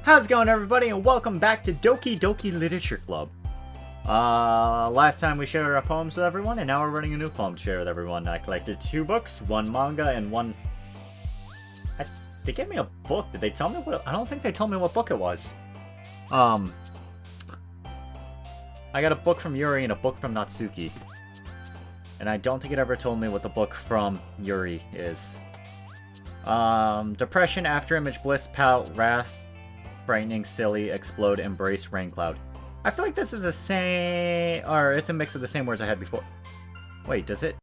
How's it going, everybody, and welcome back to Doki Doki Literature Club. Last time we shared our poems with everyone, and now we're running a new poem to share with everyone. I collected 2 books, 1 manga, and 1... They gave me a book. Did they tell me what... I don't think they told me what book it was. I got a book from Yuri and a book from Natsuki. And I don't think it ever told me what the book from Yuri is. Depression, Afterimage, Bliss, Pout, Wrath, Frightening, Silly, Explode, Embrace, Raincloud. I feel like this is the same... Or it's a mix of the same words I had before. Wait, does it?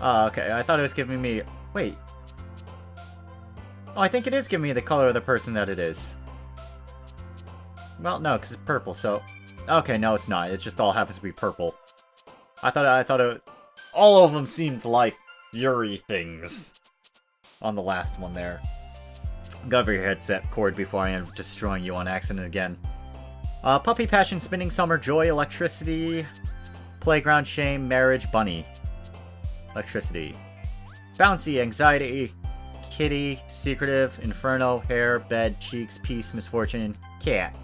Okay, I thought it was giving me... Wait. Oh, I think it is giving me the color of the person that it is. Well, no, because it's purple, so... Okay, no, it's not. It just all happens to be purple. I thought it... All of them seemed like Yuri things. On the last one there. Go over your headset cord before I am destroying you on accident again. Puppy, Passion, Spinning, Summer, Joy, Electricity, Playground, Shame, Marriage, Bunny. Electricity. Bouncy, Anxiety, Kitty, Secretive, Inferno, Hair, Bed, Cheeks, Peace, Misfortune, Cat.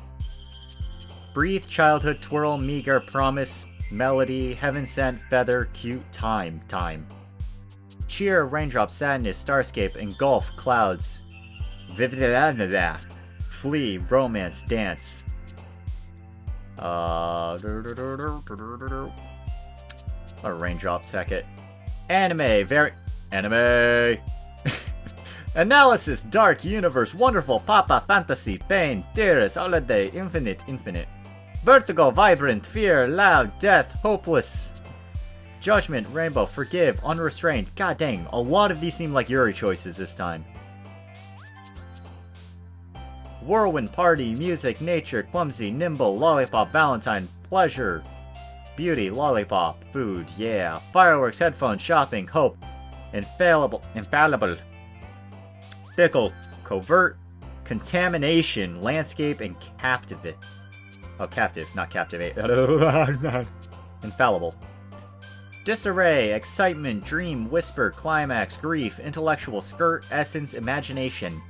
Breathe, Childhood, Twirl, Meager, Promise, Melody, Heaven Sent, Feather, Cute, Time. Cheer, Raindrop, Sadness, Starscape, Engulf, Clouds. Vivid, Flee, Romance, Dance. A raindrop second. Anime. Analysis, Dark, Universe, Wonderful, Papa, Fantasy, Pain, Tears, Holiday, Infinite. Vertigo, Vibrant, Fear, Loud, Death, Hopeless. Judgment, Rainbow, Forgive, Unrestrained. God dang, a lot of these seem like Yuri choices this time. Whirlwind, Party, Music, Nature, Clumsy, Nimble, Lollipop, Valentine, Pleasure, Beauty, Lollipop, Food, yeah, Fireworks, Headphones, Shopping, Hope, Infallible, Fickle, Covert, Contamination, Landscape, and Captivate. Oh, Captive, not Captivate. Infallible. Disarray, Excitement, Dream, Whisper, Climax, Grief, Intellectual, Skirt, Essence, Imagination.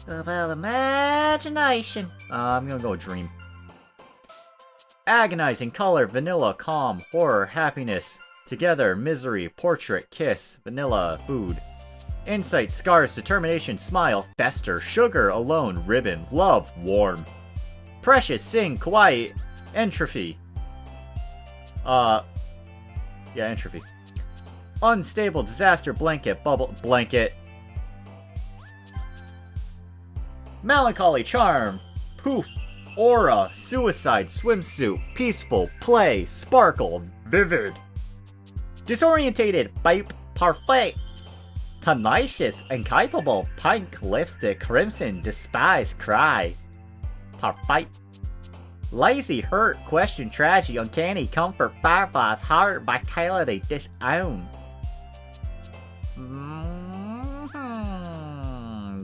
About imagination. I'm gonna go with Dream. Agonizing, Color, Vanilla, Calm, Horror, Happiness, Together, Misery, Portrait, Kiss, Vanilla, Food. Insight, Scars, Determination, Smile, Fester, Sugar, Alone, Ribbon, Love, Warm. Precious, Sing, Kawaii, Entropy. Yeah, Entropy. Unstable, Disaster, Blanket, Bubble, Blanket. Melancholy, Charm, Poof, Aura, Suicide, Swimsuit, Peaceful, Play, Sparkle, Vivid. Disorientated, Pipe, Parfait. Tenacious, Incapable, Pink, Lipstick, Crimson, Despise, Cry. Parfait. Lazy, Hurt, Question, Tragedy, Uncanny, Comfort, Fireflies, Heart, Vitality, Disown.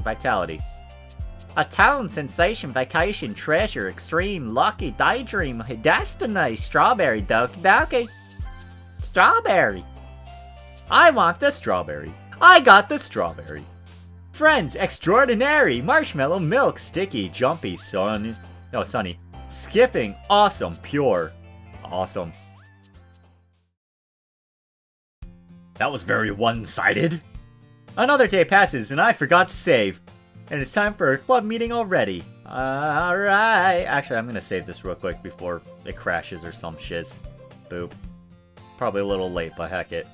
Vitality. A town, Sensation, Vacation, Treasure, Extreme, Lucky, Daydream, Destiny, Strawberry, Doki Doki. Strawberry. I want the strawberry. I got the strawberry. Friends, Extraordinary, Marshmallow, Milk, Sticky, Jumpy, Sunny. Skipping, Awesome, Pure. Awesome. That was very one-sided. Another day passes and I forgot to save. And it's time for a club meeting already. Alright. Actually, I'm gonna save this real quick before it crashes or some shiz. Boop. Probably a little late, but heck it.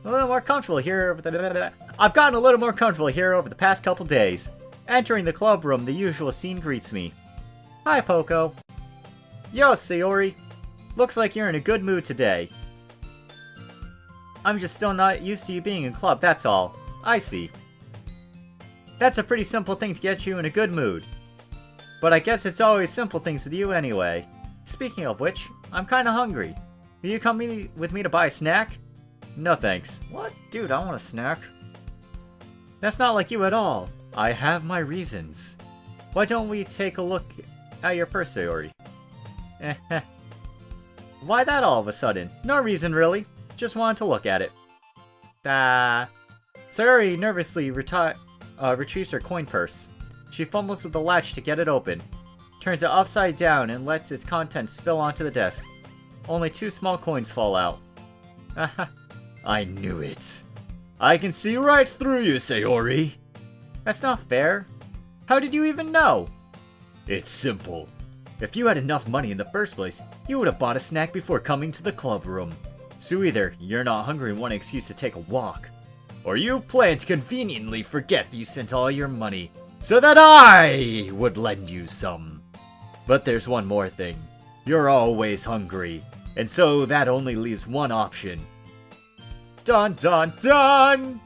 A little more comfortable here over the... I've gotten a little more comfortable here over the past couple days. Entering the club room, the usual scene greets me. Hi, Poco. Yo, Sayori. Looks like you're in a good mood today. I'm just still not used to you being in club, that's all. I see. That's a pretty simple thing to get you in a good mood. But I guess it's always simple things with you anyway. Speaking of which, I'm kinda hungry. Will you come with me to buy a snack? No thanks. What? Dude, I want a snack. That's not like you at all. I have my reasons. Why don't we take a look at your purse, Sayori? Why that all of a sudden? No reason really. Just wanted to look at it. Sayori nervously retrieves her coin purse. She fumbles with the latch to get it open, turns it upside down, and lets its contents spill onto the desk. Only 2 small coins fall out. I knew it. I can see right through you, Sayori. That's not fair. How did you even know? It's simple. If you had enough money in the first place, you would have bought a snack before coming to the club room. So either you're not hungry and want an excuse to take a walk, or you plan to conveniently forget that you spent all your money so that I would lend you some. But there's one more thing. You're always hungry, and so that only leaves one option. Dun dun dun!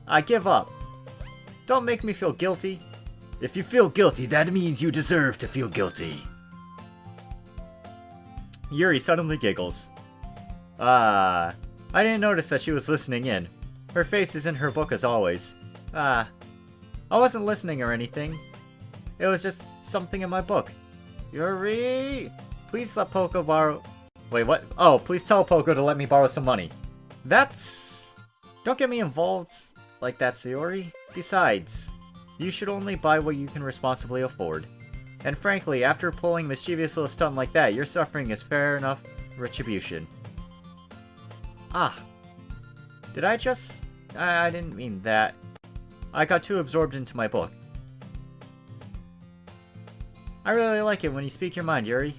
I give up. Don't make me feel guilty. If you feel guilty, that means you deserve to feel guilty. Yuri suddenly giggles. I didn't notice that she was listening in. Her face is in her book as always. I wasn't listening or anything. It was just something in my book. Yuri! Please let Poco borrow... Wait, what? Oh, please tell Poco to let me borrow some money. That's... Don't get me involved like that, Sayori. Besides, you should only buy what you can responsibly afford. And frankly, after pulling a mischievous little stunt like that, your suffering is fair enough retribution. Ah. Did I just... I didn't mean that. I got too absorbed into my book. I really like it when you speak your mind, Yuri.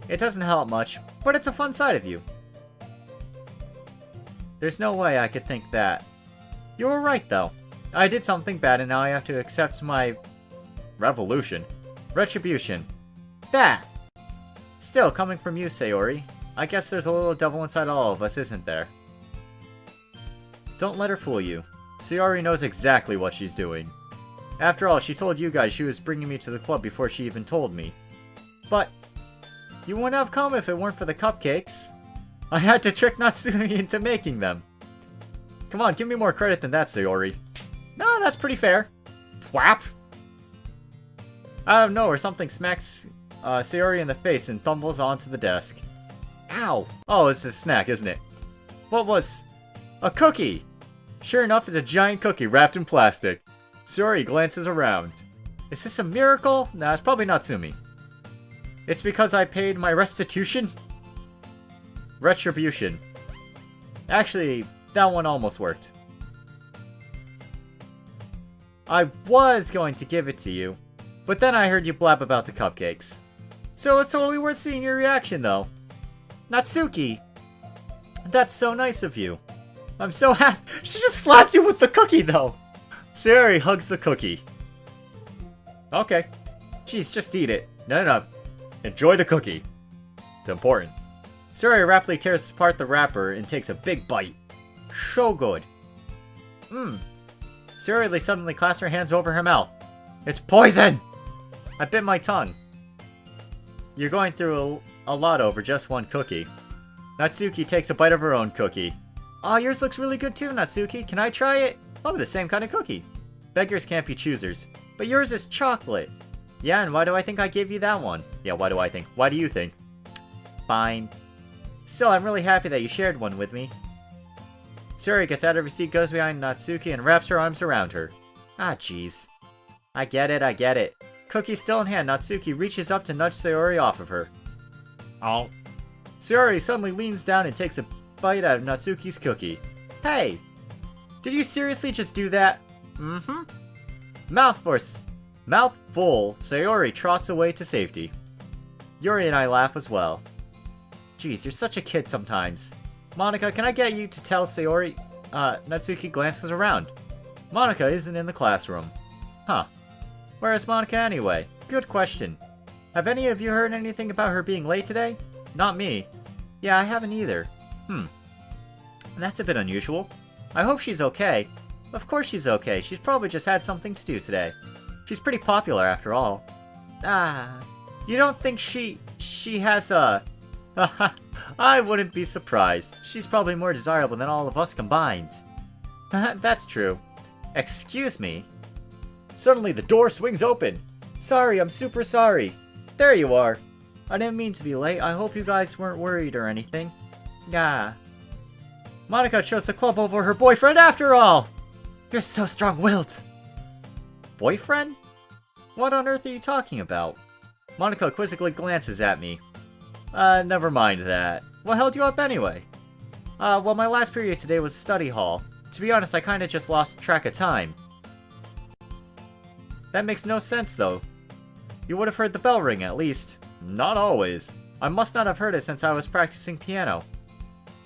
It doesn't help much, but it's a fun side of you. There's no way I could think that. You were right, though. I did something bad and now I have to accept my... retribution. That! Still, coming from you, Sayori, I guess there's a little devil inside all of us, isn't there? Don't let her fool you. Sayori knows exactly what she's doing. After all, she told you guys she was bringing me to the club before she even told me. But, you wouldn't have come if it weren't for the cupcakes. I had to trick Natsuki into making them. Come on, give me more credit than that, Sayori. No, that's pretty fair. Whap! Out of nowhere, something smacks Sayori in the face and tumbles onto the desk. Ow! Oh, it's a snack, isn't it? What was... a cookie! Sure enough, it's a giant cookie wrapped in plastic. Sayori glances around. Is this a miracle? Nah, it's probably Natsumi. It's because I paid my restitution? Retribution. Actually, that one almost worked. I was going to give it to you, but then I heard you blab about the cupcakes. So it's totally worth seeing your reaction, though. Natsuki! That's so nice of you. I'm so happy. She just slapped you with the cookie, though. Sayori hugs the cookie. Okay. Jeez, just eat it. No. Enjoy the cookie. It's important. Sayori rapidly tears apart the wrapper and takes a big bite. So good. Sayori suddenly clasps her hands over her mouth. It's poison! I bit my tongue. You're going through a lot over just one cookie. Natsuki takes a bite of her own cookie. Aw, yours looks really good too, Natsuki. Can I try it? Probably the same kind of cookie. Beggars can't be choosers. But yours is chocolate. Yeah, and why do I think I gave you that one? Yeah, why do I think? Why do you think? Fine. Still, I'm really happy that you shared one with me. Sayori gets out of her seat, goes behind Natsuki, and wraps her arms around her. Ah, jeez. I get it. Cookie still in hand, Natsuki reaches up to nudge Sayori off of her. Oh. Sayori suddenly leans down and takes a bite out of Natsuki's cookie. Hey! Did you seriously just do that? Mm-hmm. Mouthful, Sayori trots away to safety. Yuri and I laugh as well. Jeez, you're such a kid sometimes. Monica, can I get you to tell Sayori... Natsuki glances around. Monica isn't in the classroom. Huh. Where is Monica anyway? Good question. Have any of you heard anything about her being late today? Not me. Yeah, I haven't either. That's a bit unusual. I hope she's okay. Of course she's okay. She's probably just had something to do today. She's pretty popular after all. You don't think she has a... I wouldn't be surprised. She's probably more desirable than all of us combined. That's true. Excuse me. Suddenly the door swings open. Sorry, I'm super sorry. There you are. I didn't mean to be late. I hope you guys weren't worried or anything. Monica chose the club over her boyfriend after all! You're so strong-willed! Boyfriend? What on earth are you talking about? Monica quizzically glances at me. Never mind that. What held you up anyway? Well, my last period today was study hall. To be honest, I kinda just lost track of time. That makes no sense, though. You would have heard the bell ring, at least. Not always. I must not have heard it since I was practicing piano.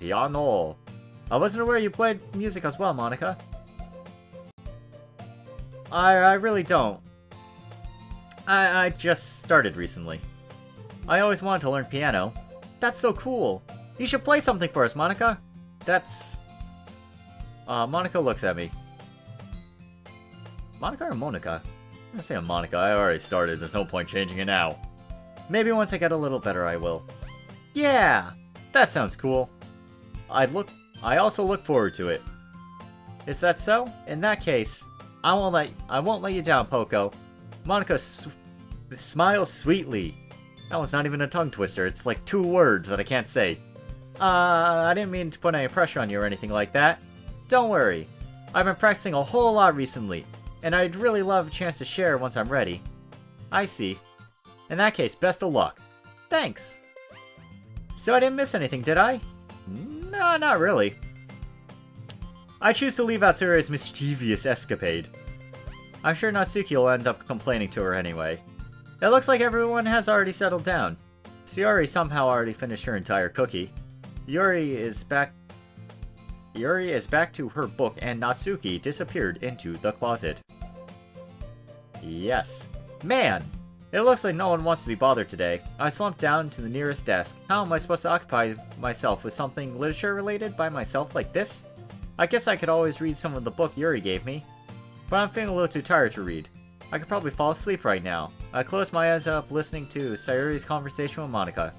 Piano. I wasn't aware you played music as well, Monica. I really don't. I just started recently. I always wanted to learn piano. That's so cool. You should play something for us, Monica. That's... Monica looks at me. Monica or Monica? I'm gonna say Monica. I already started. There's no point changing it now. Maybe once I get a little better, I will. Yeah! That sounds cool. I also look forward to it. Is that so? In that case, I won't let you down, Poco. Monica smiles sweetly. That one's not even a tongue twister. It's like 2 words that I can't say. I didn't mean to put any pressure on you or anything like that. Don't worry. I've been practicing a whole lot recently, and I'd really love a chance to share once I'm ready. I see. In that case, best of luck. Thanks. So I didn't miss anything, did I? No, not really. I choose to leave out Sayori's mischievous escapade. I'm sure Natsuki will end up complaining to her anyway. It looks like everyone has already settled down. Sayori somehow already finished her entire cookie. Yuri is back to her book, and Natsuki disappeared into the closet. Yes. Man! It looks like no one wants to be bothered today. I slumped down to the nearest desk. How am I supposed to occupy myself with something literature related by myself like this? I guess I could always read some of the book Yuri gave me. But I'm feeling a little too tired to read. I could probably fall asleep right now. I closed my eyes up listening to Sayori's conversation with Monica.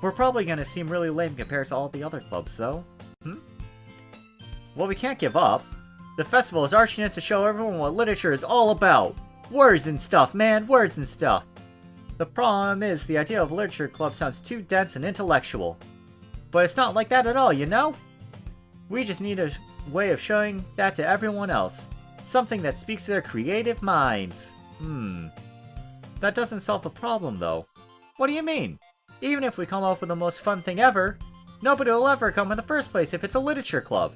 We're probably gonna seem really lame compared to all the other clubs, though. Well, we can't give up. The festival is our chance to show everyone what literature is all about. Words and stuff, man, words and stuff. The problem is, the idea of a literature club sounds too dense and intellectual. But it's not like that at all, you know? We just need a way of showing that to everyone else. Something that speaks to their creative minds. That doesn't solve the problem, though. What do you mean? Even if we come up with the most fun thing ever, nobody will ever come in the first place if it's a literature club.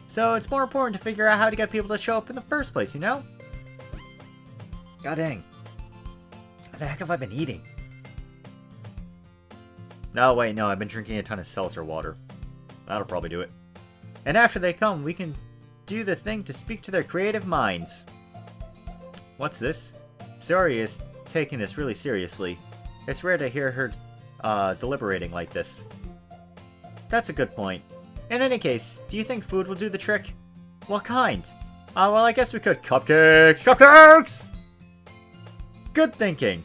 So it's more important to figure out how to get people to show up in the first place, you know? God dang. What the heck have I been eating? No, wait, no, I've been drinking a ton of seltzer water. That'll probably do it. And after they come, we can do the thing to speak to their creative minds. What's this? Sayori is taking this really seriously. It's rare to hear her deliberating like this. That's a good point. In any case, do you think food will do the trick? What kind? Well, I guess we could. Cupcakes! Cupcakes! Good thinking.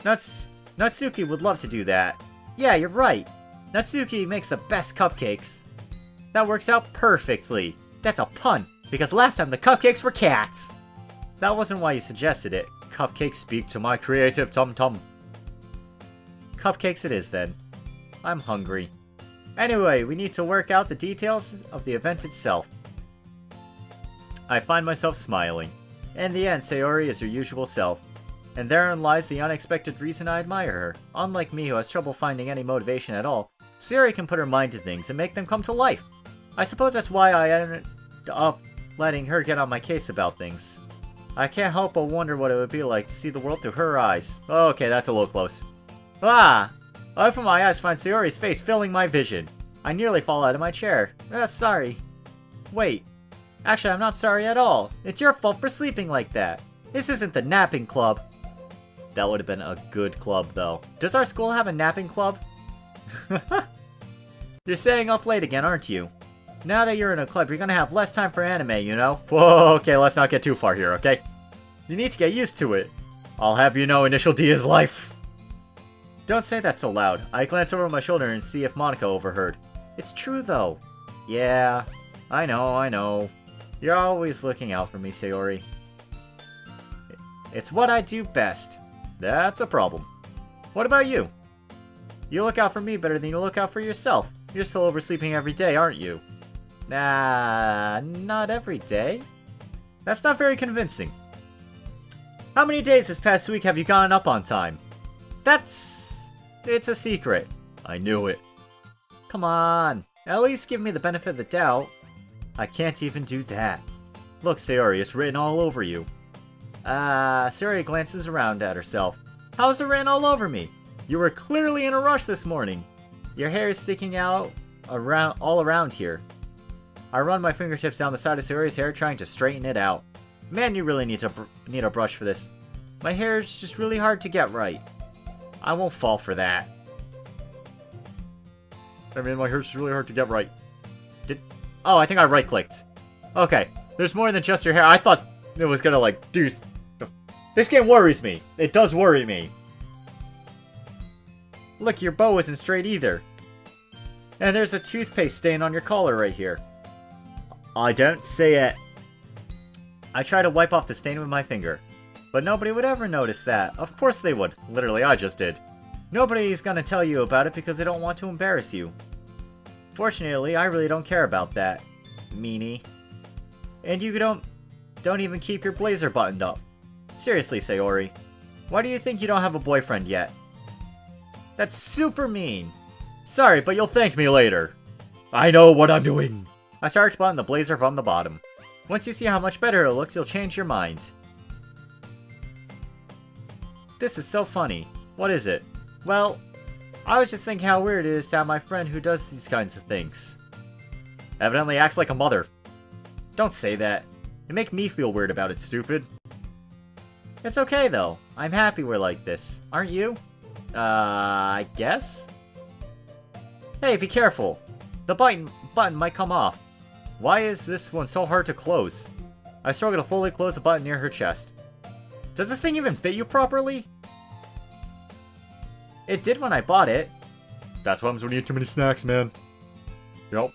Natsuki would love to do that. Yeah, you're right. Natsuki makes the best cupcakes. That works out perfectly. That's a pun, because last time the cupcakes were cats. That wasn't why you suggested it. Cupcakes speak to my creative tum-tum. Cupcakes it is then. I'm hungry. Anyway, we need to work out the details of the event itself. I find myself smiling. In the end, Sayori is her usual self. And therein lies the unexpected reason I admire her. Unlike me, who has trouble finding any motivation at all, Sayori can put her mind to things and make them come to life. I suppose that's why I ended up letting her get on my case about things. I can't help but wonder what it would be like to see the world through her eyes. Okay, that's a little close. I open my eyes to find Sayori's face filling my vision. I nearly fall out of my chair. Sorry. Wait. Actually, I'm not sorry at all. It's your fault for sleeping like that. This isn't the napping club. That would have been a good club, though. Does our school have a napping club? You're staying up late again, aren't you? Now that you're in a club, you're gonna have less time for anime, you know? Whoa, okay, let's not get too far here, okay? You need to get used to it. I'll have you know, Initial D is life. Don't say that so loud. I glance over my shoulder and see if Monica overheard. It's true, though. Yeah, I know. You're always looking out for me, Sayori. It's what I do best. That's a problem. What about you? You look out for me better than you look out for yourself. You're still oversleeping every day, aren't you? Nah, not every day. That's not very convincing. How many days this past week have you gone up on time? It's a secret. I knew it. Come on, at least give me the benefit of the doubt. I can't even do that. Look, Sayori, it's written all over you. Sayori glances around at herself. How's it written all over me? You were clearly in a rush this morning. Your hair is sticking out all around here. I run my fingertips down the side of Sayori's hair, trying to straighten it out. Man, you really need a brush for this. My hair is just really hard to get right. I won't fall for that. I mean, my hair's really hard to get right. Oh, I think I right-clicked. Okay, there's more than just your hair. I thought it was gonna, like, do... This game worries me. It does worry me. Look, your bow isn't straight either. And there's a toothpaste stain on your collar right here. I don't say it. I try to wipe off the stain with my finger. But nobody would ever notice that. Of course they would. Literally, I just did. Nobody's gonna tell you about it because they don't want to embarrass you. Fortunately, I really don't care about that. Meanie. And you don't even keep your blazer buttoned up. Seriously, Sayori. Why do you think you don't have a boyfriend yet? That's super mean. Sorry, but you'll thank me later. I know what I'm doing. I start to button the blazer from the bottom. Once you see how much better it looks, you'll change your mind. This is so funny. What is it? Well, I was just thinking how weird it is to have my friend who does these kinds of things. Evidently acts like a mother. Don't say that. You make me feel weird about it, stupid. It's okay, though. I'm happy we're like this. Aren't you? I guess? Hey, be careful. The button might come off. Why is this one so hard to close? I struggle to fully close the button near her chest. Does this thing even fit you properly? It did when I bought it. That's what happens when you eat too many snacks, man. Yup.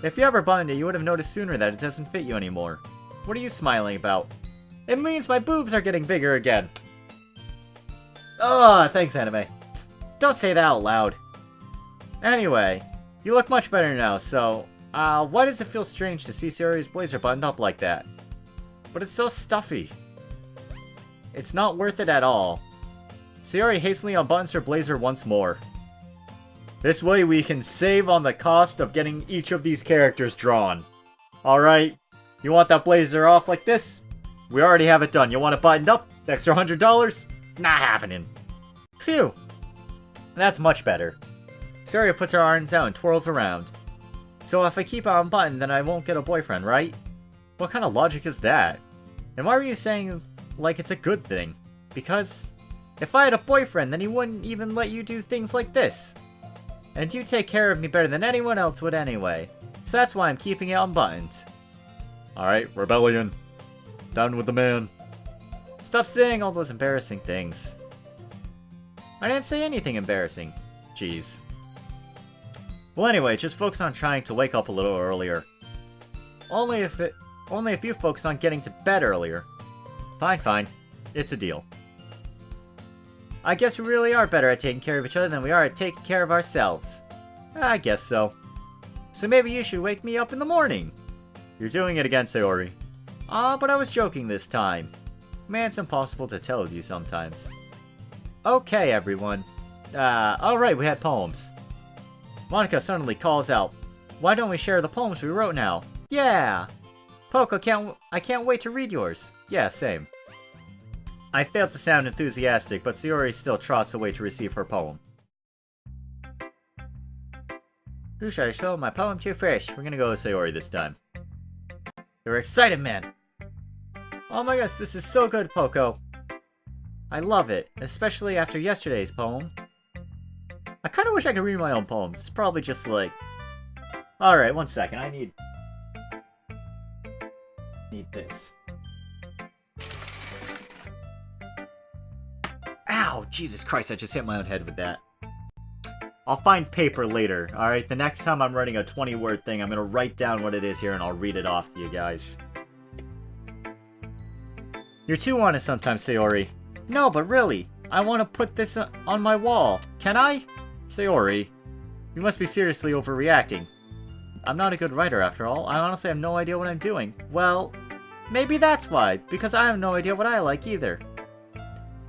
If you ever buttoned it, you would have noticed sooner that it doesn't fit you anymore. What are you smiling about? It means my boobs are getting bigger again. Ugh, thanks, anime. Don't say that out loud. Anyway, you look much better now, so... why does it feel strange to see Sayori's blazer buttoned up like that? But it's so stuffy. It's not worth it at all. Sayori hastily unbuttons her blazer once more. This way we can save on the cost of getting each of these characters drawn. Alright, you want that blazer off like this? We already have it done. You want it buttoned up? The extra $100? Not happening. Phew. That's much better. Sayori puts her arms out and twirls around. So if I keep it unbuttoned, then I won't get a boyfriend, right? What kind of logic is that? And why were you saying, like, it's a good thing? Because if I had a boyfriend, then he wouldn't even let you do things like this. And you take care of me better than anyone else would anyway. So that's why I'm keeping it unbuttoned. Alright, rebellion. Down with the man. Stop saying all those embarrassing things. I didn't say anything embarrassing. Jeez. Well, anyway, just focus on trying to wake up a little earlier. Only if you focus on getting to bed earlier. Fine, fine. It's a deal. I guess we really are better at taking care of each other than we are at taking care of ourselves. I guess so. So maybe you should wake me up in the morning. You're doing it again, Sayori. But I was joking this time. Man, it's impossible to tell with you sometimes. Okay, everyone. Alright, we had poems. Monica suddenly calls out, "Why don't we share the poems we wrote now?" Yeah! Poco, I can't wait to read yours. Yeah, same. I failed to sound enthusiastic, but Sayori still trots away to receive her poem. Who should I show my poem to first? We're gonna go with Sayori this time. You're excited, man! Oh my gosh, this is so good, Poco. I love it, especially after yesterday's poem. I kinda wish I could read my own poems. It's probably just like... Alright, one second, I need this. Ow! Jesus Christ, I just hit my own head with that. I'll find paper later, alright? The next time I'm writing a 20-word thing, I'm gonna write down what it is here and I'll read it off to you guys. You're too honest sometimes, Sayori. No, but really, I want to put this on my wall. Can I? Sayori, you must be seriously overreacting. I'm not a good writer after all. I honestly have no idea what I'm doing. Well, maybe that's why, because I have no idea what I like either.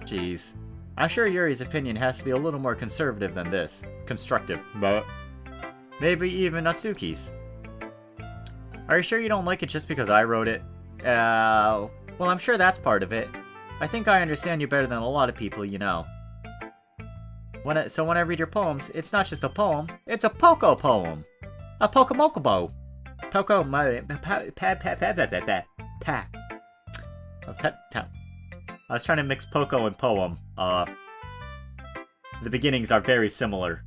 Jeez. I'm sure Yuri's opinion has to be a little more conservative than this. Constructive. But maybe even Natsuki's. Are you sure you don't like it just because I wrote it? Well, I'm sure that's part of it. I think I understand you better than a lot of people you know. So when I read your poems, it's not just a poem, it's a Poco poem. A Pokemokobo. Poco my I was trying to mix Poco and poem. The beginnings are very similar.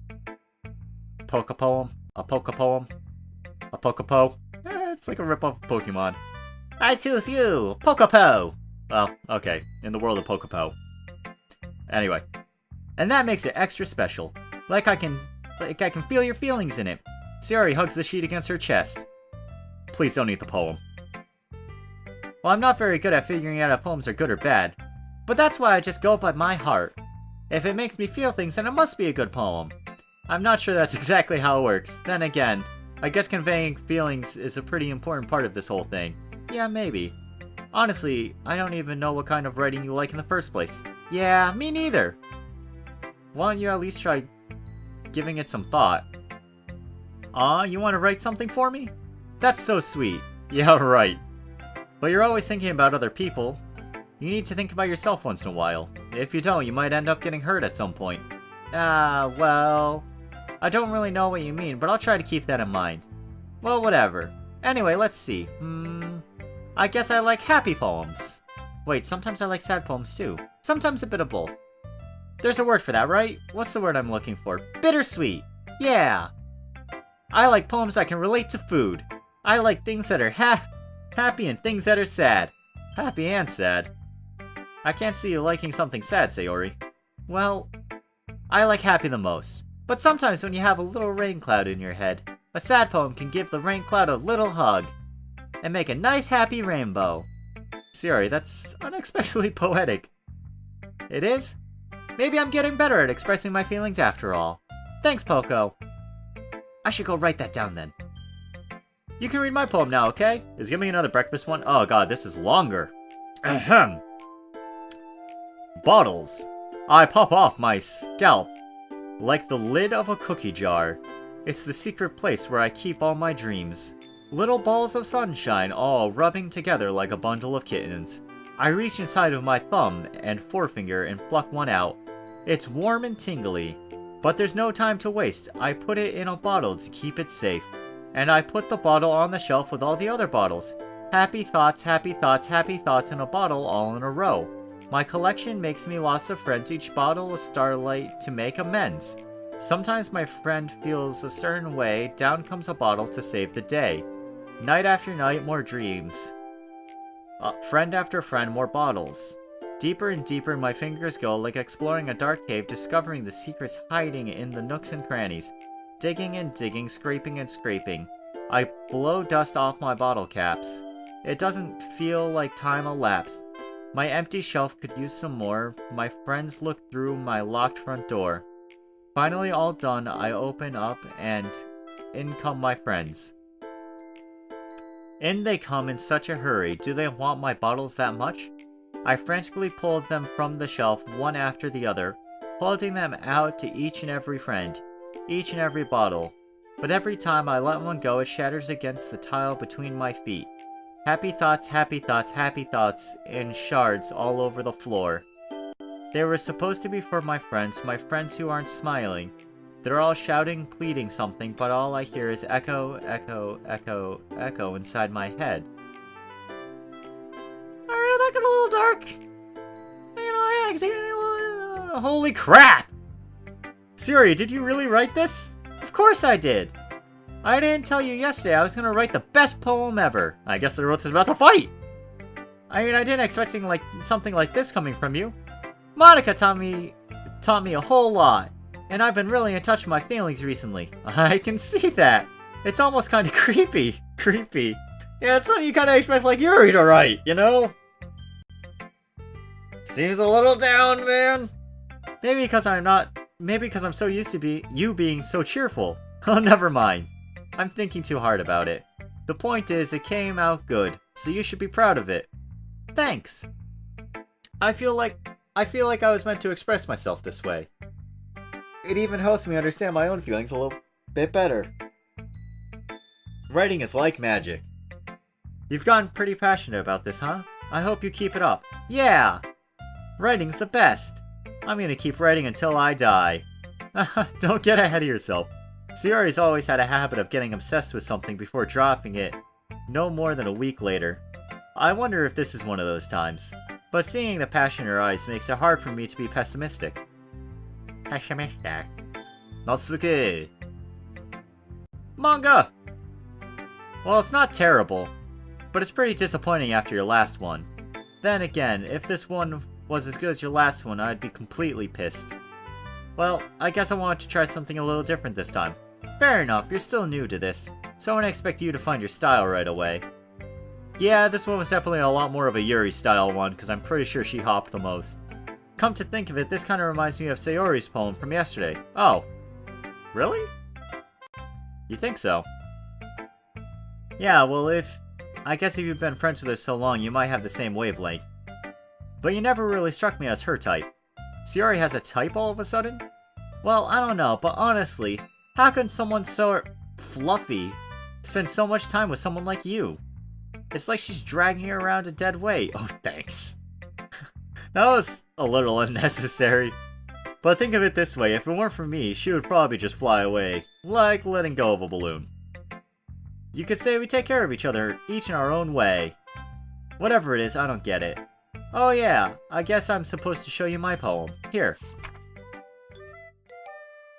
Poke poem, a Poke poem, a Pokepo. It's like a ripoff of Pokemon. I choose you, Pokepo. Well, okay, in the world of Pokepo. Anyway, and that makes it extra special. Like I can feel your feelings in it. Sayori hugs the sheet against her chest. Please don't eat the poem. Well, I'm not very good at figuring out if poems are good or bad, but that's why I just go by my heart. If it makes me feel things, then it must be a good poem. I'm not sure that's exactly how it works. Then again, I guess conveying feelings is a pretty important part of this whole thing. Yeah, maybe. Honestly, I don't even know what kind of writing you like in the first place. Yeah, me neither. Why don't you at least try giving it some thought? You want to write something for me? That's so sweet. Yeah, right. But you're always thinking about other people. You need to think about yourself once in a while. If you don't, you might end up getting hurt at some point. Well... I don't really know what you mean, but I'll try to keep that in mind. Well, whatever. Anyway, let's see. I guess I like happy poems. Wait, sometimes I like sad poems too. Sometimes a bit of both. There's a word for that, right? What's the word I'm looking for? Bittersweet. Yeah. I like poems that can relate to food. I like things that are happy and things that are sad. Happy and sad. I can't see you liking something sad, Sayori. Well, I like happy the most. But sometimes when you have a little rain cloud in your head, a sad poem can give the rain cloud a little hug and make a nice happy rainbow. Sayori, that's unexpectedly poetic. It is? Maybe I'm getting better at expressing my feelings after all. Thanks, Poco. I should go write that down then. You can read my poem now, okay? Is Give Me Another Breakfast one? Oh god, this is longer. Ahem. Bottles. I pop off my scalp like the lid of a cookie jar. It's the secret place where I keep all my dreams. Little balls of sunshine all rubbing together like a bundle of kittens. I reach inside of my thumb and forefinger and pluck one out. It's warm and tingly, but there's no time to waste. I put it in a bottle to keep it safe. And I put the bottle on the shelf with all the other bottles. Happy thoughts, happy thoughts, happy thoughts in a bottle all in a row. My collection makes me lots of friends, each bottle a starlight to make amends. Sometimes my friend feels a certain way, down comes a bottle to save the day. Night after night, more dreams. Friend after friend, more bottles. Deeper and deeper my fingers go, like exploring a dark cave, discovering the secrets hiding in the nooks and crannies. Digging and digging, scraping and scraping. I blow dust off my bottle caps. It doesn't feel like time elapsed. My empty shelf could use some more. My friends look through my locked front door. Finally all done, I open up and in come my friends. In they come in such a hurry. Do they want my bottles that much? I frantically pulled them from the shelf, one after the other, holding them out to each and every friend, each and every bottle. But every time I let one go, it shatters against the tile between my feet. Happy thoughts, happy thoughts, happy thoughts, in shards all over the floor. They were supposed to be for my friends who aren't smiling. They're all shouting, pleading something, but all I hear is echo, echo, echo, echo inside my head. Alright, that got a little dark. Holy crap! Sayori, did you really write this? Of course I did! I didn't tell you yesterday I was gonna write the best poem ever. I guess I wrote this about the fight! I mean, I didn't expect something like this coming from you. Monica taught me a whole lot, and I've been really in touch with my feelings recently. I can see that. It's almost kind of creepy. Creepy. Yeah, it's something you kind of expect like Yuri to write, you know? Seems a little down, man. Maybe because I'm so used to you being so cheerful. Oh, never mind. I'm thinking too hard about it. The point is, it came out good, so you should be proud of it. Thanks. I feel like I was meant to express myself this way. It even helps me understand my own feelings a little bit better. Writing is like magic. You've gotten pretty passionate about this, huh? I hope you keep it up. Yeah! Writing's the best. I'm gonna keep writing until I die. Don't get ahead of yourself. Sayori's always had a habit of getting obsessed with something before dropping it no more than a week later. I wonder if this is one of those times. But seeing the passion in her eyes makes it hard for me to be pessimistic. Pessimistic. Natsuki! Manga! Well, it's not terrible, but it's pretty disappointing after your last one. Then again, if this one was as good as your last one, I'd be completely pissed. Well, I guess I wanted to try something a little different this time. Fair enough, you're still new to this, so I wouldn't expect you to find your style right away. Yeah, this one was definitely a lot more of a Yuri style one, because I'm pretty sure she hopped the most. Come to think of it, this kind of reminds me of Sayori's poem from yesterday. Oh. Really? You think so? Yeah, well I guess if you've been friends with her so long, you might have the same wavelength. But you never really struck me as her type. Sayori has a type all of a sudden? Well, I don't know, but honestly, how can someone so fluffy spend so much time with someone like you? It's like she's dragging you around a dead weight. Oh, thanks. That was a little unnecessary. But think of it this way, if it weren't for me, she would probably just fly away, like letting go of a balloon. You could say we take care of each other, each in our own way. Whatever it is, I don't get it. Oh yeah, I guess I'm supposed to show you my poem. Here.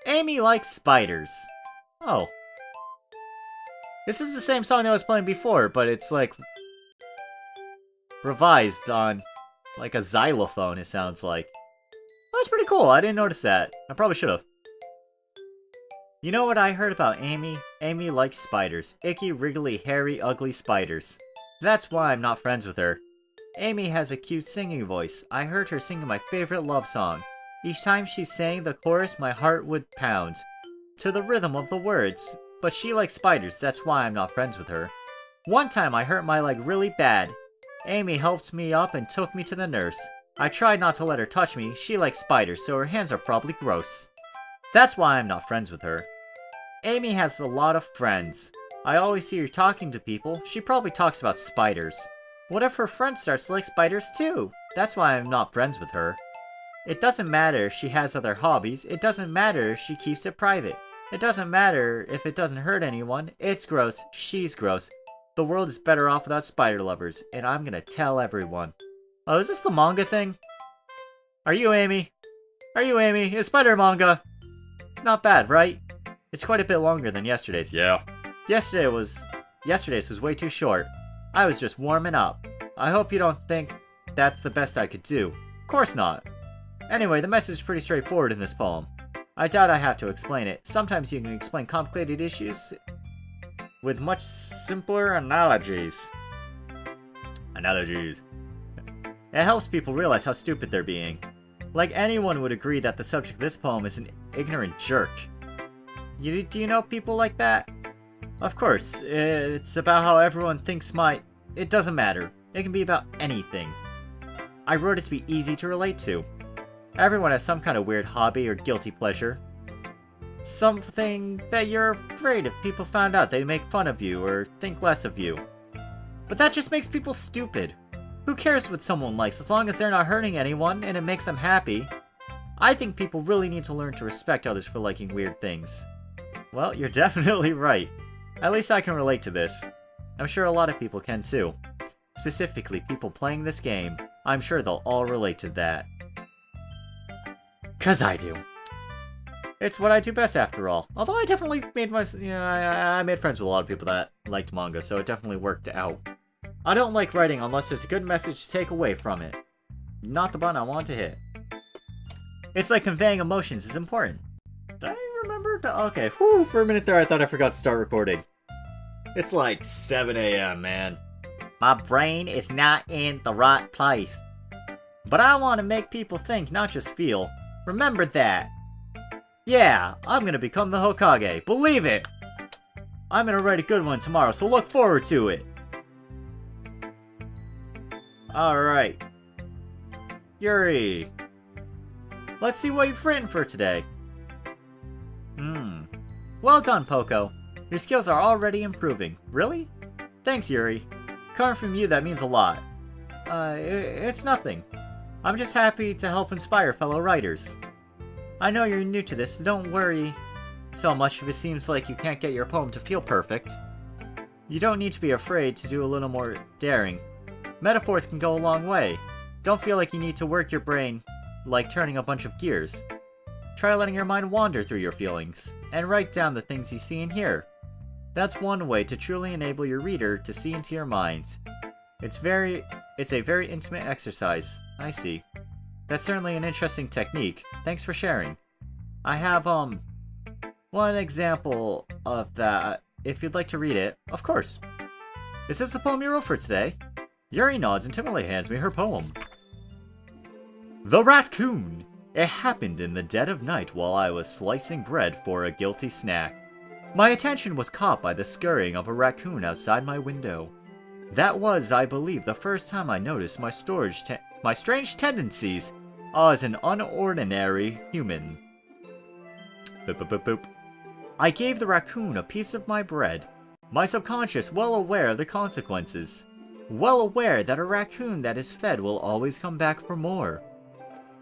Amy likes spiders. Oh. This is the same song that I was playing before, but it's like revised on like a xylophone, it sounds like. That's pretty cool, I didn't notice that. I probably should have. You know what I heard about Amy? Amy likes spiders. Icky, wriggly, hairy, ugly spiders. That's why I'm not friends with her. Amy has a cute singing voice. I heard her singing my favorite love song. Each time she sang the chorus, my heart would pound to the rhythm of the words. But she likes spiders, that's why I'm not friends with her. One time I hurt my leg really bad. Amy helped me up and took me to the nurse. I tried not to let her touch me. She likes spiders, so her hands are probably gross. That's why I'm not friends with her. Amy has a lot of friends. I always see her talking to people. She probably talks about spiders. What if her friend starts to like spiders too? That's why I'm not friends with her. It doesn't matter if she has other hobbies. It doesn't matter if she keeps it private. It doesn't matter if it doesn't hurt anyone. It's gross. She's gross. The world is better off without spider lovers, and I'm gonna tell everyone. Oh, is this the manga thing? Are you Amy? Are you Amy? It's spider manga. Not bad, right? It's quite a bit longer than yesterday's. Yeah. Yesterday's was way too short. I was just warming up. I hope you don't think that's the best I could do. Of course not. Anyway, the message is pretty straightforward in this poem. I doubt I have to explain it. Sometimes you can explain complicated issues with much simpler analogies. It helps people realize how stupid they're being. Like anyone would agree that the subject of this poem is an ignorant jerk. Do you know people like that? Of course, it's about how everyone thinks it doesn't matter. It can be about anything. I wrote it to be easy to relate to. Everyone has some kind of weird hobby or guilty pleasure. Something that you're afraid if people found out they'd make fun of you or think less of you. But that just makes people stupid. Who cares what someone likes as long as they're not hurting anyone and it makes them happy? I think people really need to learn to respect others for liking weird things. Well, you're definitely right. At least I can relate to this. I'm sure a lot of people can too. Specifically, people playing this game. I'm sure they'll all relate to that. 'Cause I do. It's what I do best after all. Although I definitely made I made friends with a lot of people that liked manga, so it definitely worked out. I don't like writing unless there's a good message to take away from it. Not the button I want to hit. It's like conveying emotions is important. Did I remember to... Okay, whew, for a minute there I thought I forgot to start recording. It's like 7 AM, man. My brain is not in the right place. But I want to make people think, not just feel. Remember that. Yeah, I'm gonna become the Hokage. Believe it! I'm gonna write a good one tomorrow, so look forward to it. Alright. Yuri. Let's see what you've written for today. Well done, Poco. Your skills are already improving. Really? Thanks, Yuri. Coming from you, that means a lot. It's nothing. I'm just happy to help inspire fellow writers. I know you're new to this, so don't worry so much if it seems like you can't get your poem to feel perfect. You don't need to be afraid to do a little more daring. Metaphors can go a long way. Don't feel like you need to work your brain like turning a bunch of gears. Try letting your mind wander through your feelings, and write down the things you see and hear. That's one way to truly enable your reader to see into your mind. It's a very intimate exercise. I see. That's certainly an interesting technique. Thanks for sharing. I have, one example of that, if you'd like to read it. Of course. Is this the poem you wrote for today? Yuri nods and timidly hands me her poem. The Raccoon! It happened in the dead of night while I was slicing bread for a guilty snack. My attention was caught by the scurrying of a raccoon outside my window. That was, I believe, the first time I noticed my strange tendencies as an unordinary human. Boop boop boop boop. I gave the raccoon a piece of my bread, my subconscious well aware of the consequences. Well aware that a raccoon that is fed will always come back for more.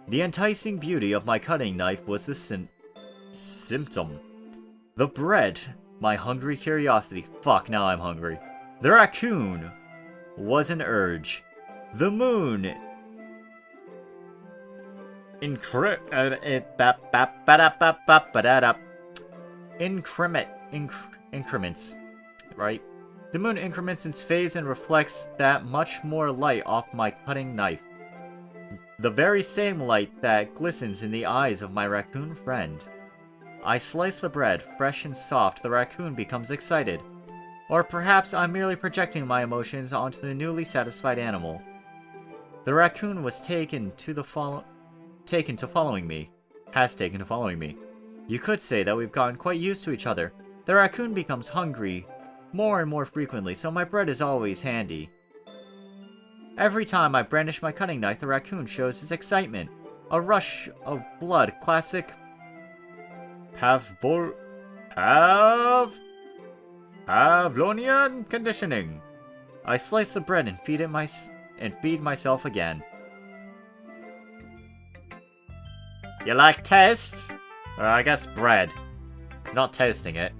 The enticing beauty of my cutting knife was the symptom. The bread, my hungry curiosity. Fuck, now I'm hungry. The raccoon was an urge. The moon. Increments, right? The moon increments its phase and reflects that much more light off my cutting knife. The very same light that glistens in the eyes of my raccoon friend. I slice the bread, fresh and soft. The raccoon becomes excited. Or perhaps I'm merely projecting my emotions onto the newly satisfied animal. The raccoon was taken to following me. Has taken to following me. You could say that we've gotten quite used to each other. The raccoon becomes hungry more and more frequently, so my bread is always handy. Every time I brandish my cutting knife, the raccoon shows his excitement. A rush of blood, classic Pavlovian conditioning. I slice the bread and feed myself again. You like toast? Or I guess bread. Not toasting it.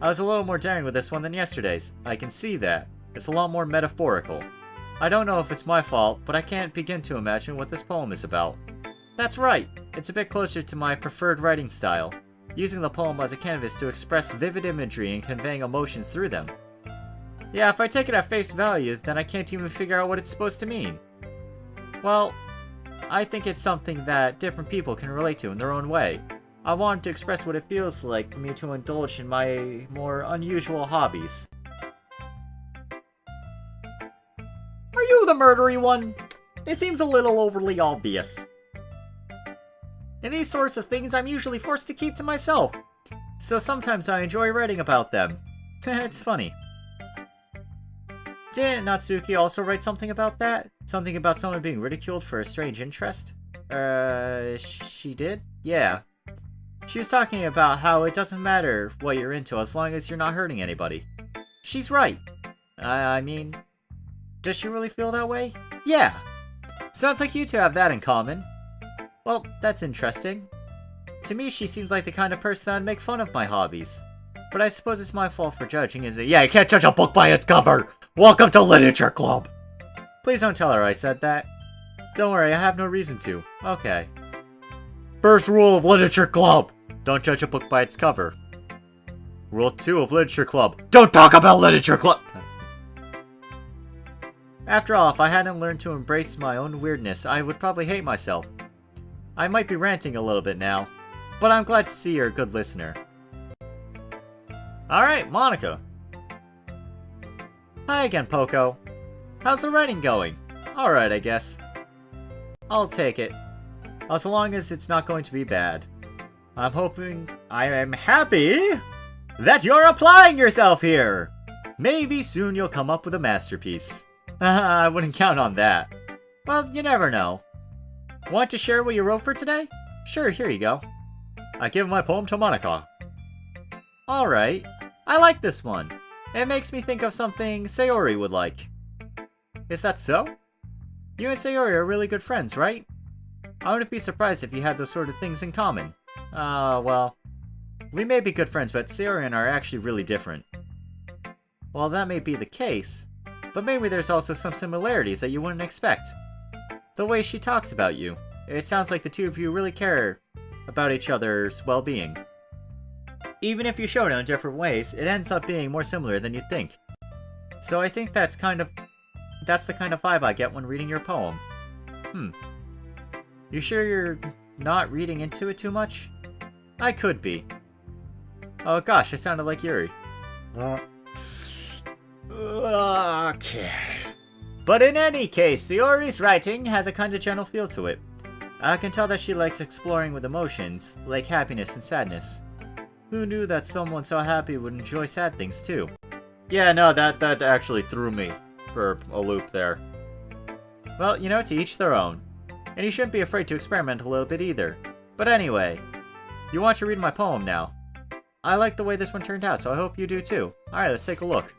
I was a little more daring with this one than yesterday's. I can see that. It's a lot more metaphorical. I don't know if it's my fault, but I can't begin to imagine what this poem is about. That's right. It's a bit closer to my preferred writing style, using the poem as a canvas to express vivid imagery and conveying emotions through them. Yeah, if I take it at face value, then I can't even figure out what it's supposed to mean. Well, I think it's something that different people can relate to in their own way. I wanted to express what it feels like for me to indulge in my more unusual hobbies. Are you the murdery one? It seems a little overly obvious. In these sorts of things, I'm usually forced to keep to myself, so sometimes I enjoy writing about them. It's funny. Didn't Natsuki also write something about that? Something about someone being ridiculed for a strange interest? She did? Yeah. She was talking about how it doesn't matter what you're into as long as you're not hurting anybody. She's right. I mean, does she really feel that way? Yeah. Sounds like you two have that in common. Well, that's interesting. To me, she seems like the kind of person that'd make fun of my hobbies. But I suppose it's my fault for judging, isn't it? Yeah, you can't judge a book by its cover! Welcome to Literature Club! Please don't tell her I said that. Don't worry, I have no reason to. Okay. First rule of Literature Club! Don't judge a book by its cover. Rule 2 of Literature Club. Don't talk about Literature Club! After all, if I hadn't learned to embrace my own weirdness, I would probably hate myself. I might be ranting a little bit now, but I'm glad to see you're a good listener. Alright, Monica. Hi again, Poco. How's the writing going? Alright, I guess. I'll take it. As long as it's not going to be bad. I am happy that you're applying yourself here! Maybe soon you'll come up with a masterpiece. I wouldn't count on that. Well, you never know. Want to share what you wrote for today? Sure, here you go. I give my poem to Monica. Alright. I like this one. It makes me think of something Sayori would like. Is that so? You and Sayori are really good friends, right? I wouldn't be surprised if you had those sort of things in common. Well, we may be good friends, but Sayori and I are actually really different. Well, that may be the case, but maybe there's also some similarities that you wouldn't expect. The way she talks about you, it sounds like the two of you really care about each other's well-being. Even if you show it in different ways, it ends up being more similar than you'd think. So I think that's the kind of vibe I get when reading your poem. You sure you're not reading into it too much? I could be. Oh gosh, I sounded like Yuri. Okay. But in any case, Sayori's writing has a kind of gentle feel to it. I can tell that she likes exploring with emotions, like happiness and sadness. Who knew that someone so happy would enjoy sad things too? Yeah, no, that actually threw me for a loop there. Well, you know, to each their own. And you shouldn't be afraid to experiment a little bit either. But anyway, you want to read my poem now. I like the way this one turned out, so I hope you do too. Alright, let's take a look.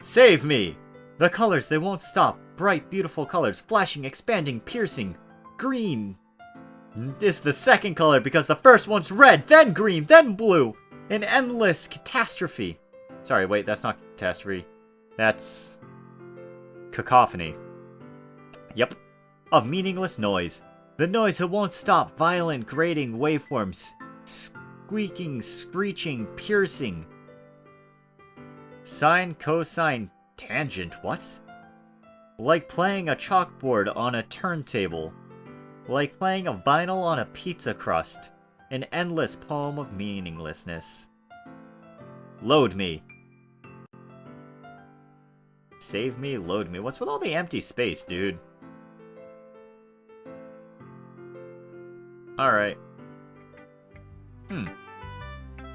Save me! The colors, they won't stop. Bright, beautiful colors, flashing, expanding, piercing. Green is the second color because the first one's red, then green, then blue. An endless catastrophe. Sorry, wait, that's not catastrophe. That's cacophony. Yep. Of meaningless noise. The noise that won't stop. Violent, grating waveforms. Squeaking, screeching, piercing. Sine, cosine, tangent, what? Like playing a chalkboard on a turntable. Like playing a vinyl on a pizza crust. An endless poem of meaninglessness. Load me. Save me, load me. What's with all the empty space, dude? Alright.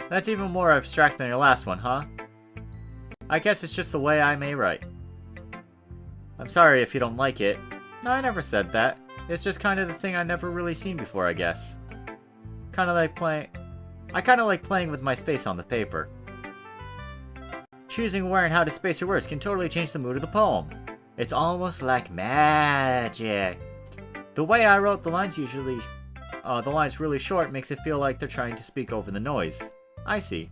That's even more abstract than your last one, huh? I guess it's just the way I may write. I'm sorry if you don't like it. No, I never said that. It's just kind of the thing I've never really seen before, I guess. I kind of like playing with my space on the paper. Choosing where and how to space your words can totally change the mood of the poem. It's almost like magic. The way I wrote the lines really short makes it feel like they're trying to speak over the noise. I see.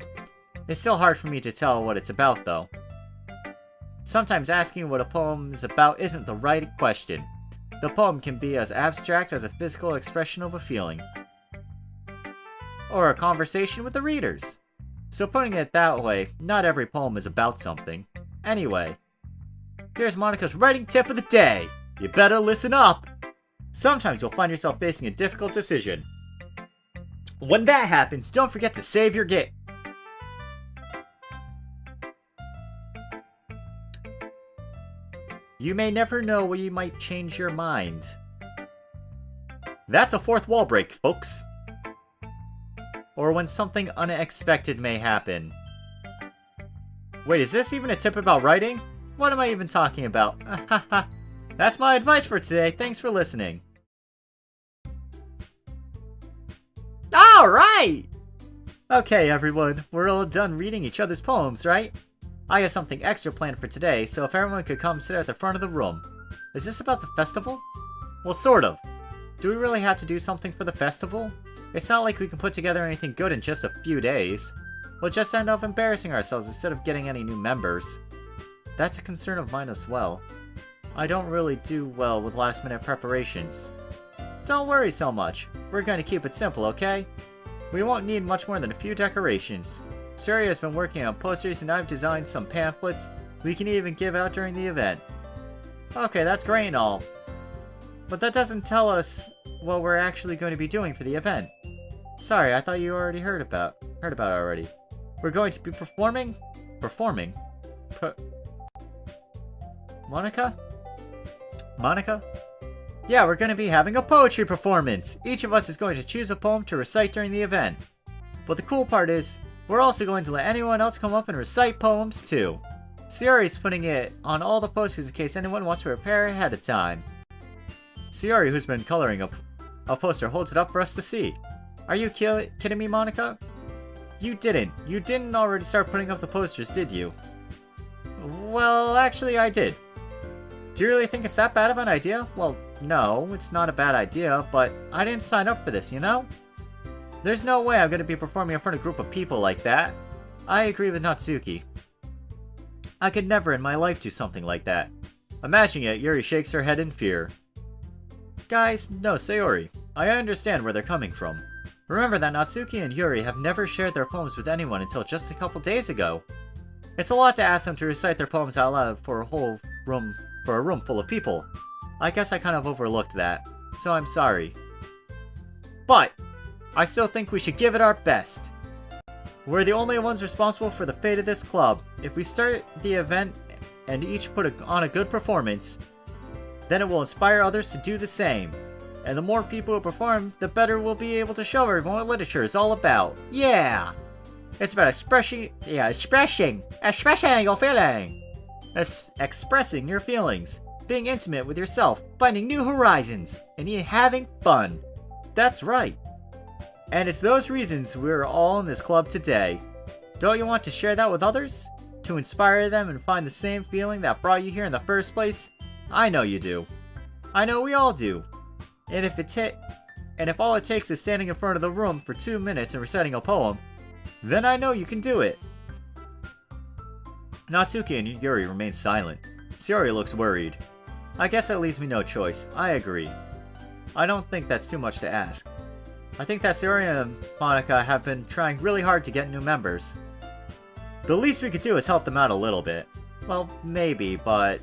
It's still hard for me to tell what it's about, though. Sometimes asking what a poem is about isn't the right question. The poem can be as abstract as a physical expression of a feeling. Or a conversation with the readers. So putting it that way, not every poem is about something. Anyway, here's Monica's writing tip of the day. You better listen up. Sometimes you'll find yourself facing a difficult decision. When that happens, don't forget to save your game. You may never know where you might change your mind. That's a fourth wall break, folks. Or when something unexpected may happen. Wait, is this even a tip about writing? What am I even talking about? That's my advice for today. Thanks for listening. Alright! Okay, everyone. We're all done reading each other's poems, right? I have something extra planned for today, so if everyone could come sit at the front of the room. Is this about the festival? Well, sort of. Do we really have to do something for the festival? It's not like we can put together anything good in just a few days. We'll just end up embarrassing ourselves instead of getting any new members. That's a concern of mine as well. I don't really do well with last-minute preparations. Don't worry so much. We're going to keep it simple, okay? We won't need much more than a few decorations. Surya has been working on posters and I've designed some pamphlets we can even give out during the event. Okay, that's great and all. But that doesn't tell us what we're actually going to be doing for the event. Sorry, I thought you already heard about it already. We're going to be performing? Performing? Monica? Yeah, we're going to be having a poetry performance. Each of us is going to choose a poem to recite during the event. But the cool part is, We're also going to let anyone else come up and recite poems too. Sayori's putting it on all the posters in case anyone wants to prepare ahead of time. Sayori, who's been coloring a poster, holds it up for us to see. Are you kidding me, Monica? You didn't already start putting up the posters, did you? Well, actually I did. Do you really think it's that bad of an idea? Well, no, it's not a bad idea, but I didn't sign up for this, you know? There's no way I'm going to be performing in front of a group of people like that. I agree with Natsuki. I could never in my life do something like that. Imagining it, Yuri shakes her head in fear. Guys, no, Sayori. I understand where they're coming from. Remember that Natsuki and Yuri have never shared their poems with anyone until just a couple days ago. It's a lot to ask them to recite their poems out loud for a room full of people. I guess I kind of overlooked that, so I'm sorry. But I still think we should give it our best. We're the only ones responsible for the fate of this club. If we start the event and each put on a good performance, then it will inspire others to do the same. And the more people who perform, the better we'll be able to show everyone what literature is all about. Yeah! It's about expressing your feeling. Expressing your feelings, being intimate with yourself, finding new horizons, and having fun. That's right. And it's those reasons we're all in this club today. Don't you want to share that with others? To inspire them and find the same feeling that brought you here in the first place? I know you do. I know we all do. And if all it takes is standing in front of the room for 2 minutes and reciting a poem, then I know you can do it. Natsuki and Yuri remain silent. Sayori looks worried. I guess that leaves me no choice. I agree. I don't think that's too much to ask. I think that Sayori and Monica have been trying really hard to get new members. The least we could do is help them out a little bit. Well, maybe, but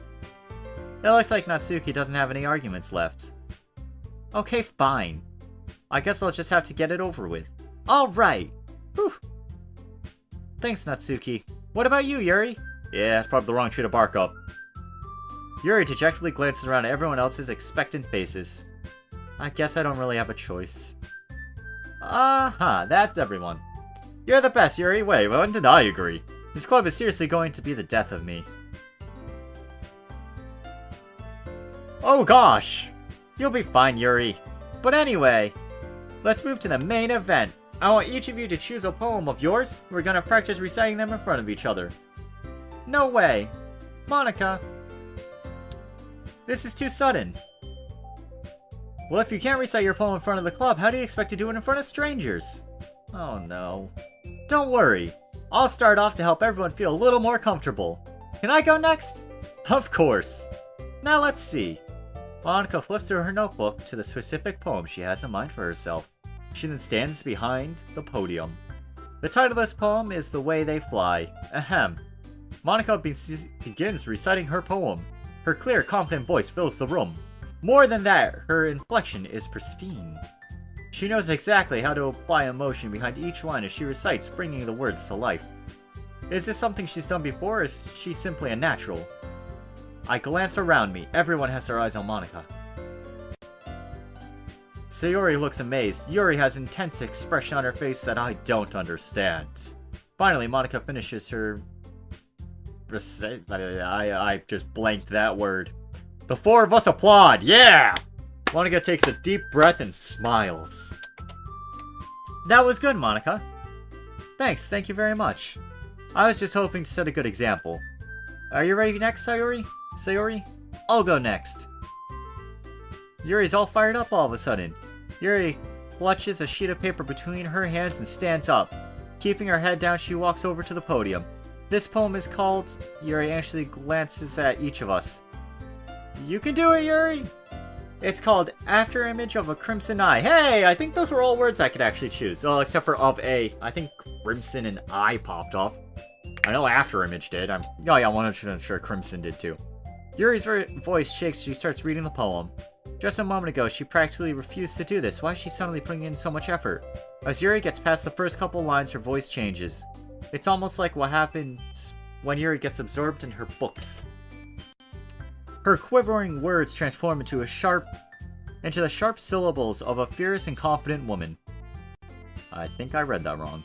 it looks like Natsuki doesn't have any arguments left. Okay, fine. I guess I'll just have to get it over with. Alright! Whew. Thanks, Natsuki. What about you, Yuri? Yeah, that's probably the wrong tree to bark up. Yuri dejectedly glances around at everyone else's expectant faces. I guess I don't really have a choice. That's everyone. You're the best, Yuri. Wait, when did I agree? This club is seriously going to be the death of me. Oh gosh! You'll be fine, Yuri. But anyway, let's move to the main event. I want each of you to choose a poem of yours. We're gonna practice reciting them in front of each other. No way. Monica. This is too sudden. Well, if you can't recite your poem in front of the club, how do you expect to do it in front of strangers? Oh no. Don't worry. I'll start off to help everyone feel a little more comfortable. Can I go next? Of course. Now let's see. Monica flips through her notebook to the specific poem she has in mind for herself. She then stands behind the podium. The title of this poem is The Way They Fly. Ahem. Monica begins reciting her poem. Her clear, confident voice fills the room. More than that, her inflection is pristine. She knows exactly how to apply emotion behind each line as she recites, bringing the words to life. Is this something she's done before, or is she simply a natural? I glance around me. Everyone has their eyes on Monica. Sayori looks amazed. Yuri has intense expression on her face that I don't understand. Finally, Monica finishes her... I just blanked that word. The four of us applaud! Yeah! Monica takes a deep breath and smiles. That was good, Monica. Thanks, thank you very much. I was just hoping to set a good example. Are you ready next, Sayori? Sayori? I'll go next. Yuri's all fired up all of a sudden. Yuri clutches a sheet of paper between her hands and stands up. Keeping her head down, she walks over to the podium. This poem is called... Yuri anxiously glances at each of us. You can do it, Yuri! It's called After Image of a Crimson Eye. Hey, I think those were all words I could actually choose. Well, except for of a. I think Crimson and Eye popped off. I know After Image did. Oh yeah, 100% sure Crimson did too. Yuri's voice shakes as she starts reading the poem. Just a moment ago, she practically refused to do this. Why is she suddenly putting in so much effort? As Yuri gets past the first couple lines, her voice changes. It's almost like what happens when Yuri gets absorbed in her books. Her quivering words transform into the sharp syllables of a fierce and confident woman. I think I read that wrong.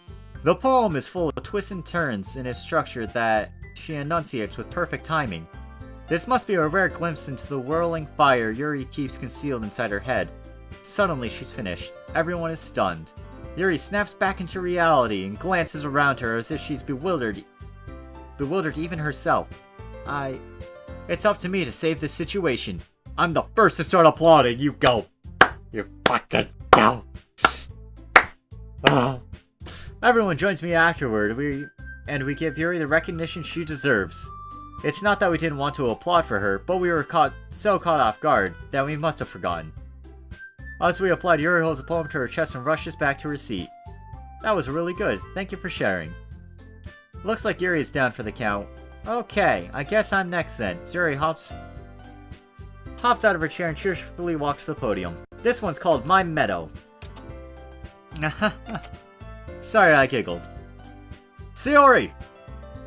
The poem is full of twists and turns in its structure that she enunciates with perfect timing. This must be a rare glimpse into the whirling fire Yuri keeps concealed inside her head. Suddenly, she's finished. Everyone is stunned. Yuri snaps back into reality and glances around her as if she's bewildered even herself. It's up to me to save this situation. I'm the first to start applauding. You go. You fucking go. Everyone joins me afterward, we give Yuri the recognition she deserves. It's not that we didn't want to applaud for her, but we were so caught off guard that we must have forgotten. As we applaud, Yuri holds a poem to her chest and rushes back to her seat. That was really good. Thank you for sharing. Looks like Yuri is down for the count. Okay, I guess I'm next then. Yuri hops out of her chair and cheerfully walks to the podium. This one's called My Meadow. Sorry, I giggled. Sayori!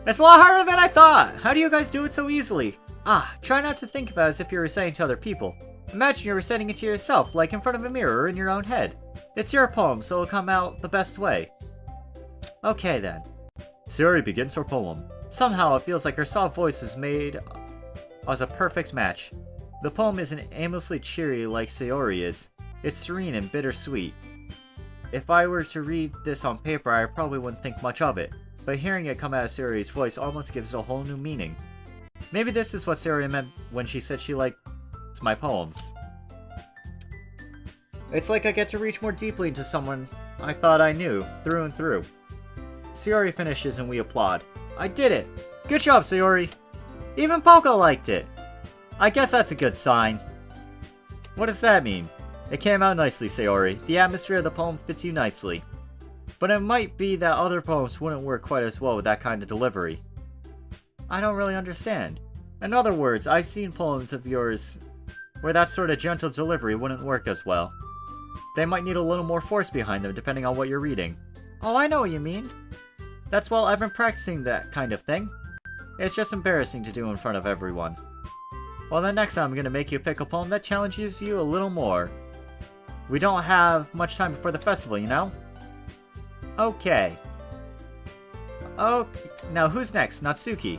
It's a lot harder than I thought! How do you guys do it so easily? Try not to think of it as if you're reciting to other people. Imagine you're reciting it to yourself, like in front of a mirror or in your own head. It's your poem, so it'll come out the best way. Okay then. Sayori begins her poem. Somehow it feels like her soft voice was made as a perfect match. The poem isn't aimlessly cheery like Sayori is. It's serene and bittersweet. If I were to read this on paper, I probably wouldn't think much of it, but hearing it come out of Sayori's voice almost gives it a whole new meaning. Maybe this is what Sayori meant when she said she liked my poems. It's like I get to reach more deeply into someone I thought I knew, through and through. Sayori finishes and we applaud. I did it! Good job, Sayori! Even Poco liked it! I guess that's a good sign. What does that mean? It came out nicely, Sayori. The atmosphere of the poem fits you nicely. But it might be that other poems wouldn't work quite as well with that kind of delivery. I don't really understand. In other words, I've seen poems of yours where that sort of gentle delivery wouldn't work as well. They might need a little more force behind them depending on what you're reading. Oh, I know what you mean. I've been practicing that kind of thing. It's just embarrassing to do in front of everyone. Well, then next time I'm gonna make you pick a poem that challenges you a little more. We don't have much time before the festival, you know? Okay. Now who's next? Natsuki.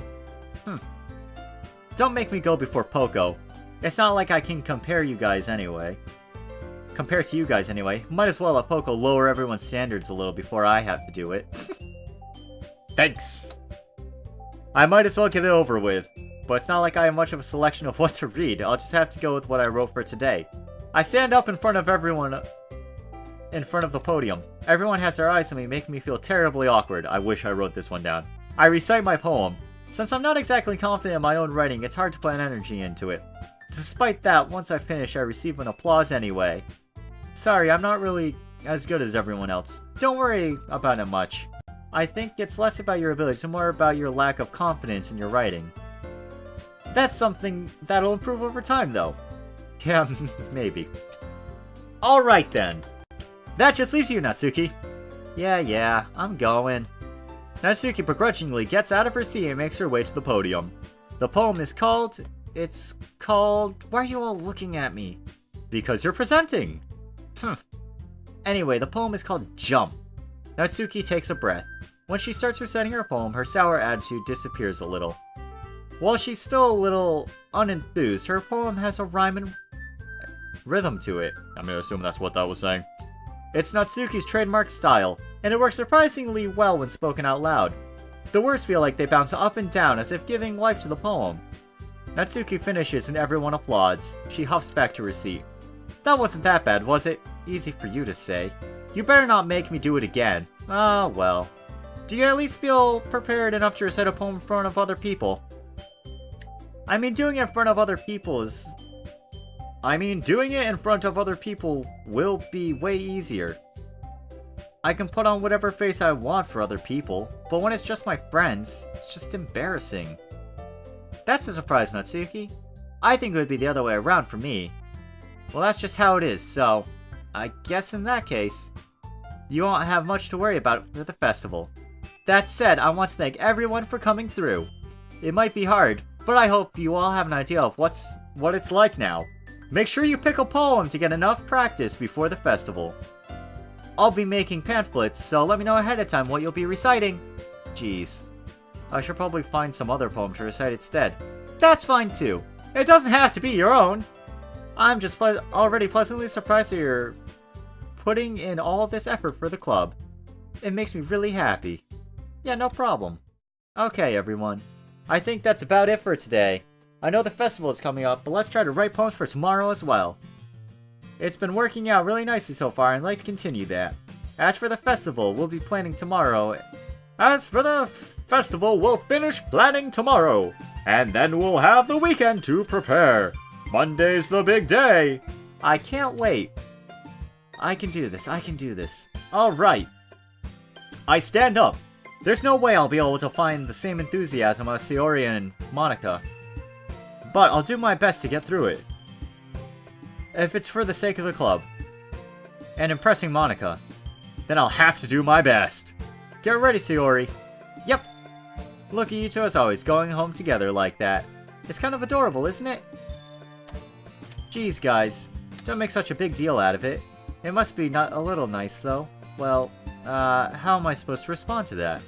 Don't make me go before Poco. It's not like I can compare to you guys anyway. Might as well let Poco lower everyone's standards a little before I have to do it. Thanks! I might as well get it over with. But it's not like I have much of a selection of what to read. I'll just have to go with what I wrote for today. I stand up in front of everyone, in front of the podium. Everyone has their eyes on me, making me feel terribly awkward. I wish I wrote this one down. I recite my poem. Since I'm not exactly confident in my own writing, it's hard to put energy into it. Despite that, once I finish, I receive an applause anyway. Sorry, I'm not really as good as everyone else. Don't worry about it much. I think it's less about your abilities and more about your lack of confidence in your writing. That's something that'll improve over time, though. Yeah, maybe. Alright then. That just leaves you, Natsuki. Yeah, I'm going. Natsuki begrudgingly gets out of her seat and makes her way to the podium. The poem is called... Why are you all looking at me? Because you're presenting. Anyway, the poem is called Jump. Natsuki takes a breath. When she starts reciting her poem, her sour attitude disappears a little. While she's still a little unenthused, her poem has a rhyme and rhythm to it. I'm gonna assume that's what that was saying. It's Natsuki's trademark style, and it works surprisingly well when spoken out loud. The words feel like they bounce up and down as if giving life to the poem. Natsuki finishes and everyone applauds. She huffs back to her seat. That wasn't that bad, was it? Easy for you to say. You better not make me do it again. Ah, well. Do you at least feel prepared enough to recite a poem in front of other people? Doing it in front of other people will be way easier. I can put on whatever face I want for other people, but when it's just my friends, it's just embarrassing. That's a surprise, Natsuki. I think it would be the other way around for me. Well, that's just how it is, so I guess in that case, you won't have much to worry about for the festival. That said, I want to thank everyone for coming through. It might be hard, but I hope you all have an idea of what it's like now. Make sure you pick a poem to get enough practice before the festival. I'll be making pamphlets, so let me know ahead of time what you'll be reciting. Jeez. I should probably find some other poem to recite instead. That's fine too. It doesn't have to be your own. I'm just already pleasantly surprised that you're putting in all this effort for the club. It makes me really happy. Yeah, no problem. Okay, everyone. I think that's about it for today. I know the festival is coming up, but let's try to write poems for tomorrow as well. It's been working out really nicely so far, and I'd like to continue that. As for the festival, we'll be planning tomorrow. We'll finish planning tomorrow. And then we'll have the weekend to prepare. Monday's the big day. I can't wait. I can do this. Alright. I stand up. There's no way I'll be able to find the same enthusiasm as Sayori and Monica. But I'll do my best to get through it. If it's for the sake of the club. And impressing Monica. Then I'll have to do my best. Get ready, Sayori. Yep. Look at you two as always, going home together like that. It's kind of adorable, isn't it? Geez, guys. Don't make such a big deal out of it. It must be not a little nice, though. Well, how am I supposed to respond to that?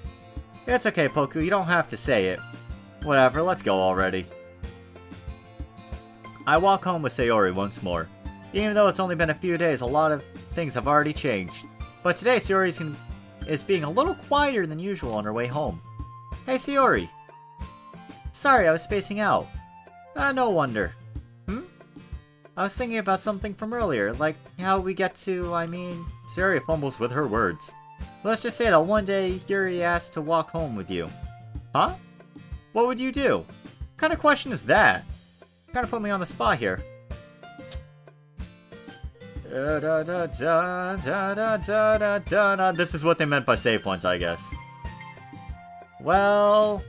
It's okay, Poku, you don't have to say it. Whatever, let's go already. I walk home with Sayori once more. Even though it's only been a few days, a lot of things have already changed. But today, Sayori is being a little quieter than usual on her way home. Hey, Sayori. Sorry, I was spacing out. No wonder. I was thinking about something from earlier, like how we get to, Sayori fumbles with her words. Let's just say that one day, Yuri asked to walk home with you. Huh? What would you do? What kind of question is that? Kinda put me on the spot here. This is what they meant by save points, I guess. Well...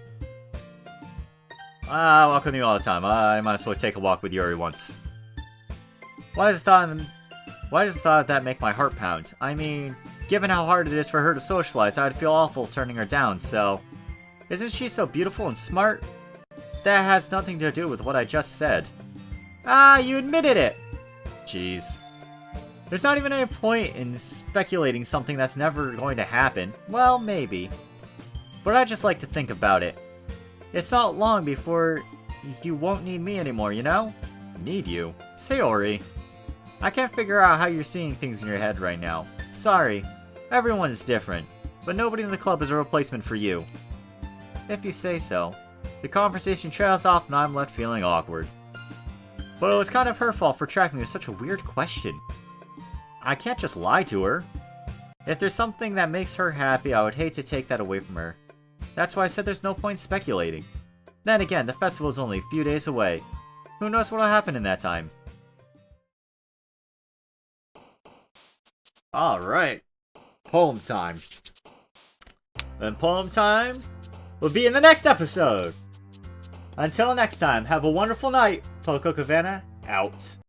I walk with you all the time. I might as well take a walk with Yuri once. Why does the thought of that make my heart pound? I mean, given how hard it is for her to socialize, I'd feel awful turning her down, so... Isn't she so beautiful and smart? That has nothing to do with what I just said. You admitted it! Jeez. There's not even any point in speculating something that's never going to happen. Well, maybe. But I just like to think about it. It's not long before you won't need me anymore, you know? Need you? Sayori. I can't figure out how you're seeing things in your head right now. Sorry. Everyone is different. But nobody in the club is a replacement for you. If you say so. The conversation trails off and I'm left feeling awkward. But it was kind of her fault for tracking me with such a weird question. I can't just lie to her. If there's something that makes her happy, I would hate to take that away from her. That's why I said there's no point speculating. Then again, the festival is only a few days away. Who knows what'll happen in that time? Alright. Poem time. And poem time will be in the next episode. Until next time, have a wonderful night. Poco Cabana, out.